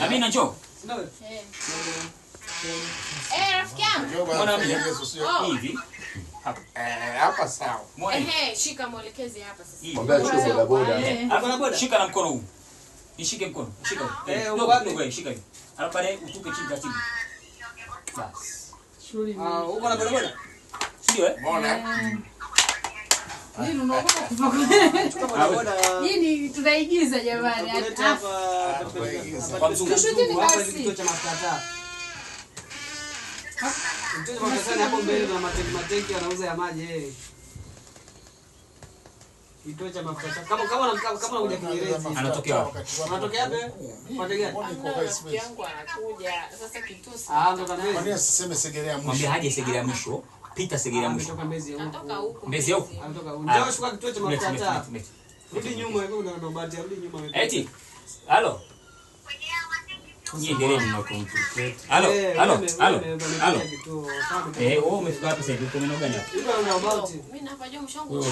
Amina njoo. Rafiki yangu. Mbona Amina hivi? Hapa sawa. Shika mwelekezi hapa sasa. Mbona chukua boda boda. Shika na mkono huu. Nishike mkono. Shika. Ndio shika hivi. Alafu baadaye utupe chini taratibu. Bas. Uko na boda boda? Sio Mbona? Nini unaogopa kufa? Boda boda. Nini tunaigiza jamani? Kwa mzungu. Hapa ni kituo cha mafuta. Mtu mmoja hapo mbele na matenki anauza ya maji Kituo cha mafuta. Kama unakuja Kiingereza. Anatokea wapi? Anatokea wapi? Pande gani? Rafiki yangu anakuja. Sasa kituo. Ndo kama. Kwani asiseme Segerea mwisho? Mwambie haje Segerea mwisho. Pita Segerea mwisho. Anatoka Mbezi huko. Anatoka huko. Mbezi huko. Anatoka huko. Njoo chukua kituo cha mafuta. Rudi nyuma hivi ndo bahati rudi nyuma. Eti. Halo. Niendelee na concentrate. Halo. Umefika wapi sasa hivi? Uko maeneo gani hapo? Hiyo ndo about. Mimi napajua mshangu.